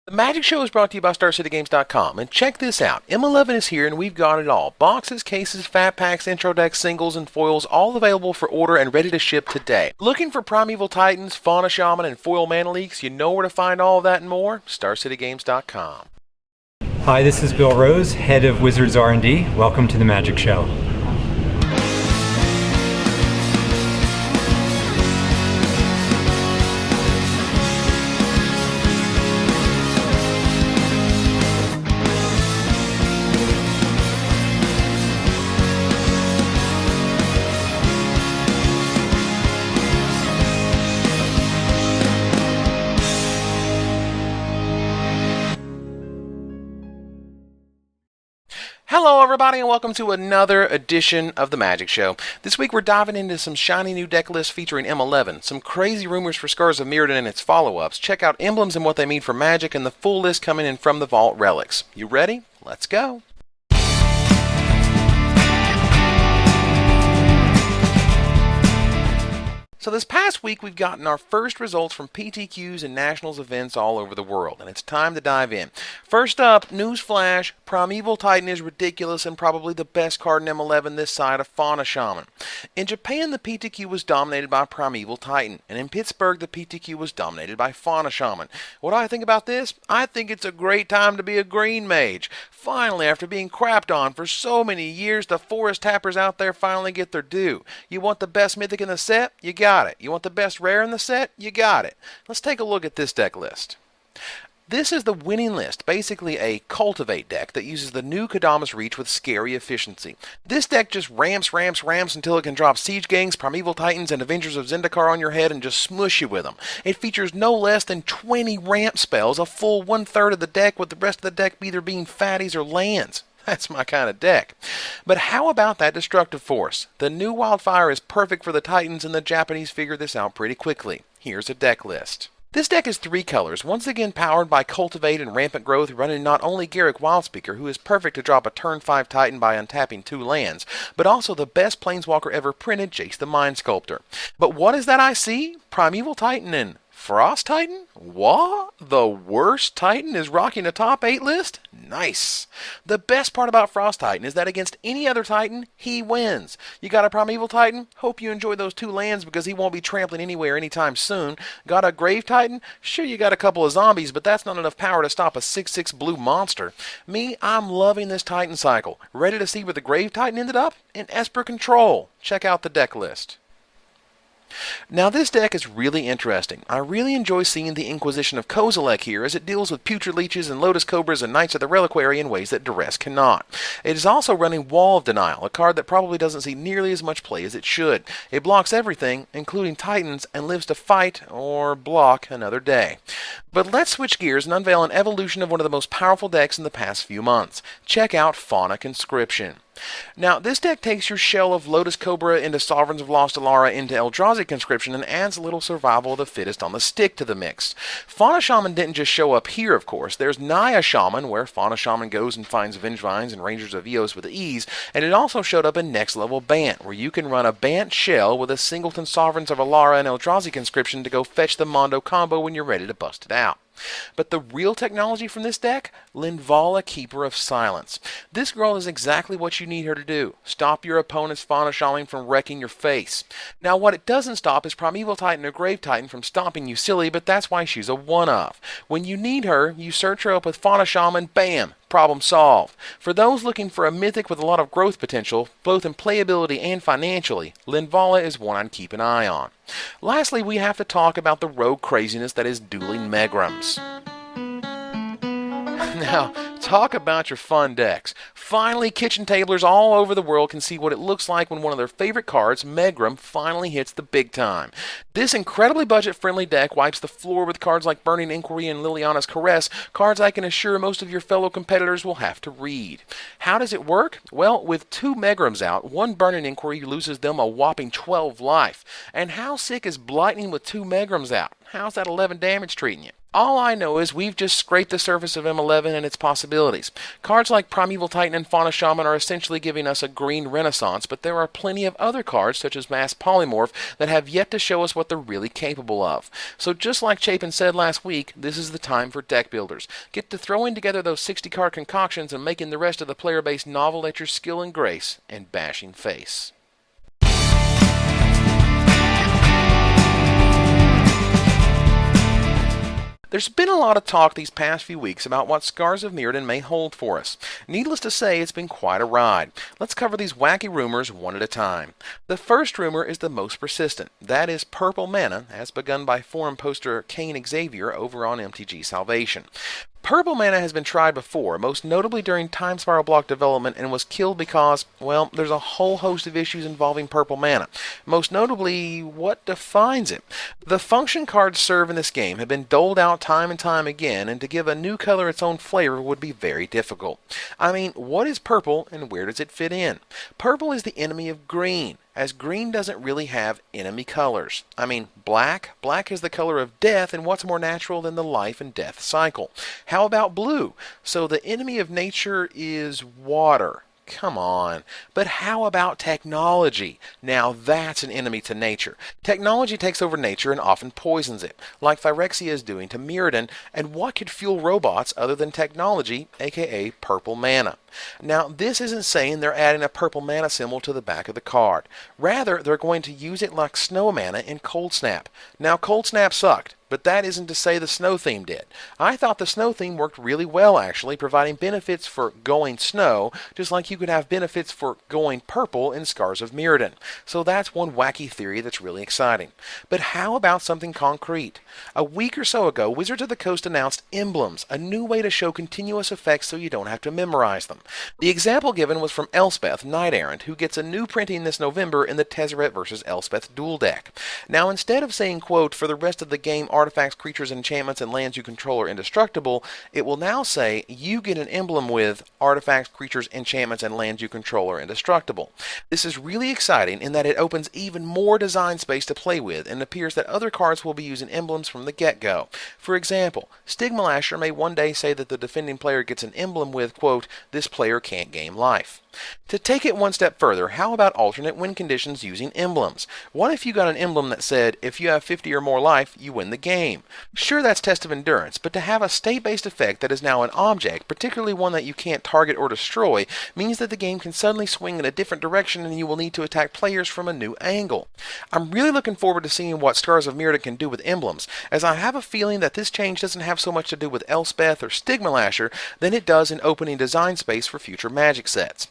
The Magic Show is brought to you by StarCityGames.com, and check this out. M11 is here and we've got it all. Boxes, cases, fat packs, intro decks, singles, and foils, all available for order and ready to ship today. Looking for Primeval Titans, Fauna Shaman, and foil mana leaks? You know where to find all of that and more? StarCityGames.com. Hi, this is Bill Rose, head of Wizards R&D. Welcome to the Magic Show. Hello everybody and welcome to another edition of the Magic Show. This week we're diving into some shiny new deck lists featuring M11, some crazy rumors for Scars of Mirrodin and its follow-ups, check out Emblems and what they mean for Magic, and the full list coming in from the Vault Relics. You ready? Let's go! So this past week we've gotten our first results from PTQs and Nationals events all over the world, and it's time to dive in. First up, Newsflash, Primeval Titan is ridiculous and probably the best card in M11 this side of Fauna Shaman. In Japan the PTQ was dominated by Primeval Titan, and in Pittsburgh the PTQ was dominated by Fauna Shaman. What do I think about this? I think it's a great time to be a green mage. Finally, after being crapped on for so many years, the forest tappers out there finally get their due. You want the best mythic in the set? You got it. You want the best rare in the set? You got it. Let's take a look at this deck list. This is the winning list, basically a cultivate deck that uses the new Kadamas Reach with scary efficiency. This deck just ramps until it can drop Siege Gangs, Primeval Titans, and Avengers of Zendikar on your head and just smush you with them. It features no less than 20 ramp spells, a full 1/3 of the deck, with the rest of the deck either being fatties or lands. That's my kind of deck. But how about that destructive force? The new Wildfire is perfect for the Titans, and the Japanese figured this out pretty quickly. Here's a deck list. This deck is 3 colors, once again powered by Cultivate and Rampant Growth, running not only Garruk Wildspeaker, who is perfect to drop a turn 5 Titan by untapping 2 lands, but also the best Planeswalker ever printed, Jace the Mind Sculptor. But what is that I see? Primeval Titan and Frost Titan? What? The worst Titan is rocking a top 8 list? Nice. The best part about Frost Titan is that against any other Titan, he wins. You got a Primeval Titan? Hope you enjoy those 2 lands because he won't be trampling anywhere anytime soon. Got a Grave Titan? Sure, you got a couple of zombies, but that's not enough power to stop a 6/6 blue monster. Me, I'm loving this Titan cycle. Ready to see where the Grave Titan ended up? In Esper Control. Check out the deck list. Now this deck is really interesting. I really enjoy seeing the Inquisition of Kozilek here, as it deals with Putrid Leeches and Lotus Cobras and Knights of the Reliquary in ways that Duress cannot. It is also running Wall of Denial, a card that probably doesn't see nearly as much play as it should. It blocks everything, including Titans, and lives to fight, or block, another day. But let's switch gears and unveil an evolution of one of the most powerful decks in the past few months. Check out Fauna Conscription. Now, this deck takes your shell of Lotus Cobra into Sovereigns of Lost Alara into Eldrazi Conscription and adds a little Survival of the Fittest on the stick to the mix. Fauna Shaman didn't just show up here, of course. There's Naya Shaman, where Fauna Shaman goes and finds Vengevines and Rangers of Eos with ease, and it also showed up in Next Level Bant, where you can run a Bant shell with a singleton Sovereigns of Alara and Eldrazi Conscription to go fetch the Mondo combo when you're ready to bust it out. But the real technology from this deck? Linvala, Keeper of Silence. This girl is exactly what you need her to do. Stop your opponent's Fauna Shaman from wrecking your face. Now what it doesn't stop is Primeval Titan or Grave Titan from stomping you silly, but that's why she's a one-off. When you need her, you search her up with Fauna Shaman, bam! Problem solved. For those looking for a mythic with a lot of growth potential, both in playability and financially, Linvala is one I'd keep an eye on. Lastly, we have to talk about the rogue craziness that is dueling Megrams. Now, talk about your fun decks. Finally, kitchen tablers all over the world can see what it looks like when one of their favorite cards, Megram, finally hits the big time. This incredibly budget-friendly deck wipes the floor with cards like Burning Inquiry and Liliana's Caress, cards I can assure most of your fellow competitors will have to read. How does it work? Well, with 2 Megrams out, 1 Burning Inquiry loses them a whopping 12 life. And how sick is Blightning with 2 Megrams out? How's that 11 damage treating you? All I know is we've just scraped the surface of M11 and its possibilities. Cards like Primeval Titan and Fauna Shaman are essentially giving us a green renaissance, but there are plenty of other cards, such as Mass Polymorph, that have yet to show us what they're really capable of. So just like Chapin said last week, this is the time for deck builders. Get to throwing together those 60-card concoctions and making the rest of the player base novel at your skill and grace and bashing face. There's been a lot of talk these past few weeks about what Scars of Mirrodin may hold for us. Needless to say, it's been quite a ride. Let's cover these wacky rumors one at a time. The first rumor is the most persistent. That is purple mana, as begun by forum poster Kane Xavier over on MTG Salvation. Purple mana has been tried before, most notably during Time Spiral block development, and was killed because, well, there's a whole host of issues involving purple mana. Most notably, what defines it? The function cards served in this game have been doled out time and time again, and to give a new color its own flavor would be very difficult. I mean, what is purple and where does it fit in? Purple is the enemy of green, as green doesn't really have enemy colors. I mean, black is the color of death, and what's more natural than the life and death cycle? How about blue? So the enemy of nature is water. Come on. But how about technology? Now that's an enemy to nature. Technology takes over nature and often poisons it, like Phyrexia is doing to Mirrodin, and what could fuel robots other than technology, aka purple mana? Now, this isn't saying they're adding a purple mana symbol to the back of the card. Rather, they're going to use it like snow mana in Cold Snap. Now, Cold Snap sucked, but that isn't to say the snow theme did. I thought the snow theme worked really well, actually, providing benefits for going snow, just like you could have benefits for going purple in Scars of Mirrodin. So that's one wacky theory that's really exciting. But how about something concrete? A week or so ago, Wizards of the Coast announced Emblems, a new way to show continuous effects so you don't have to memorize them. The example given was from Elspeth, Knight Errant, who gets a new printing this November in the Tezzeret vs. Elspeth duel deck. Now, instead of saying, quote, for the rest of the game, artifacts, creatures, enchantments, and lands you control are indestructible, it will now say, you get an emblem with artifacts, creatures, enchantments, and lands you control are indestructible. This is really exciting in that it opens even more design space to play with, and it appears that other cards will be using emblems from the get-go. For example, Stigmalasher may one day say that the defending player gets an emblem with, quote, this player can't gain life. To take it one step further, how about alternate win conditions using emblems? What if you got an emblem that said, if you have 50 or more life, you win the game? Sure, that's test of endurance, but to have a state-based effect that is now an object, particularly one that you can't target or destroy, means that the game can suddenly swing in a different direction and you will need to attack players from a new angle. I'm really looking forward to seeing what Scars of Mirrodin can do with emblems, as I have a feeling that this change doesn't have so much to do with Elspeth or Stigmalasher than it does in opening design space for future Magic sets.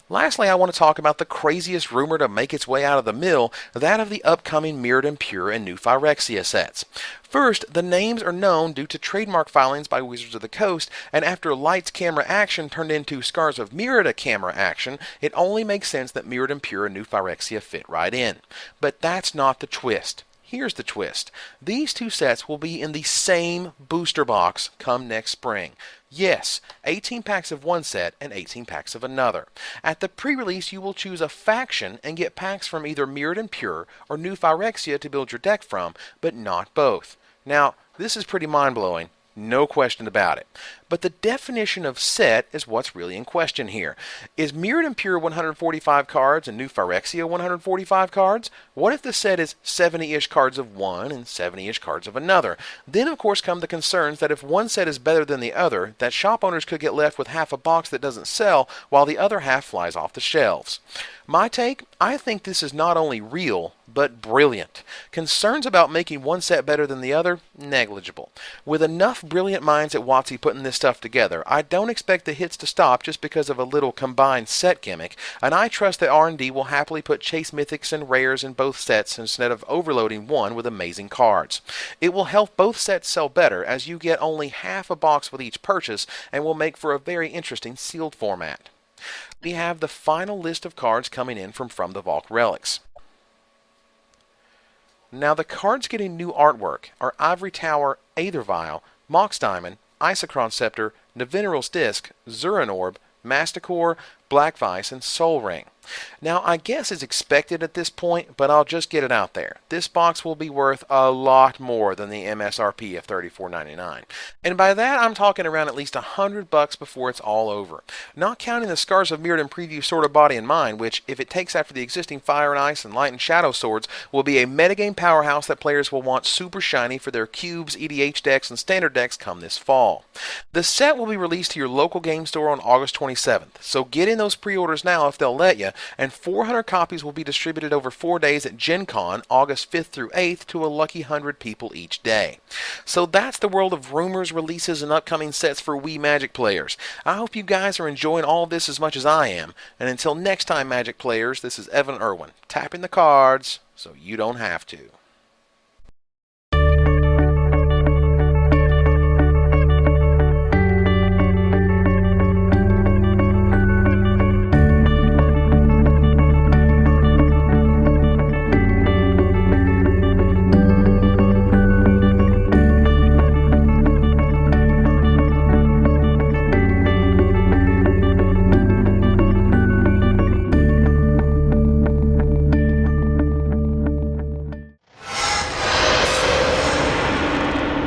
Lastly, I want to talk about the craziest rumor to make its way out of the mill, that of the upcoming Mirrodin Pure and new Phyrexia sets. First, the names are known due to trademark filings by Wizards of the Coast, and after Lights Camera Action turned into Scars of Mirrodin Camera Action, it only makes sense that Mirrodin Pure and new Phyrexia fit right in. But that's not the twist. Here's the twist. These two sets will be in the same booster box come next spring. Yes, 18 packs of one set and 18 packs of another. At the pre-release, you will choose a faction and get packs from either Mirrodin Pure or New Phyrexia to build your deck from, but not both. Now, this is pretty mind-blowing. No question about it. But the definition of set is what's really in question here. Is Mirrodin Pure 145 cards and New Phyrexia 145 cards? What if the set is 70-ish cards of one and 70-ish cards of another? Then, of course, come the concerns that if one set is better than the other, that shop owners could get left with half a box that doesn't sell while the other half flies off the shelves. My take? I think this is not only real, but brilliant. Concerns about making one set better than the other? Negligible. With enough brilliant minds at WotC putting this stuff together, I don't expect the hits to stop just because of a little combined set gimmick, and I trust that R&D will happily put chase mythics and rares in both sets instead of overloading one with amazing cards. It will help both sets sell better, as you get only half a box with each purchase, and will make for a very interesting sealed format. We have the final list of cards coming in from the Vault Relics. Now, the cards getting new artwork are Ivory Tower, Aethervial, Mox Diamond, Isochron Scepter, Nevinyrral's Disc, Zuran Orb, Masticore, Black Vice, and Soul Ring. Now, I guess it's expected at this point, but I'll just get it out there. This box will be worth a lot more than the MSRP of $34.99. And by that, I'm talking around at least $100 before it's all over. Not counting the Scars of Mirrodin preview Sword of Body in mind, which, if it takes after the existing Fire and Ice and Light and Shadow swords, will be a metagame powerhouse that players will want super shiny for their cubes, EDH decks, and standard decks come this fall. The set will be released to your local game store on August 27th, so get in those pre-orders now if they'll let you, and 400 copies will be distributed over 4 days at Gen Con, August 5th through 8th, to a lucky 100 people each day. So that's the world of rumors, releases, and upcoming sets for Wii Magic players. I hope you guys are enjoying all of this as much as I am, and until next time, Magic players, this is Evan Irwin, tapping the cards so you don't have to.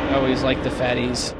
I always like the fatties.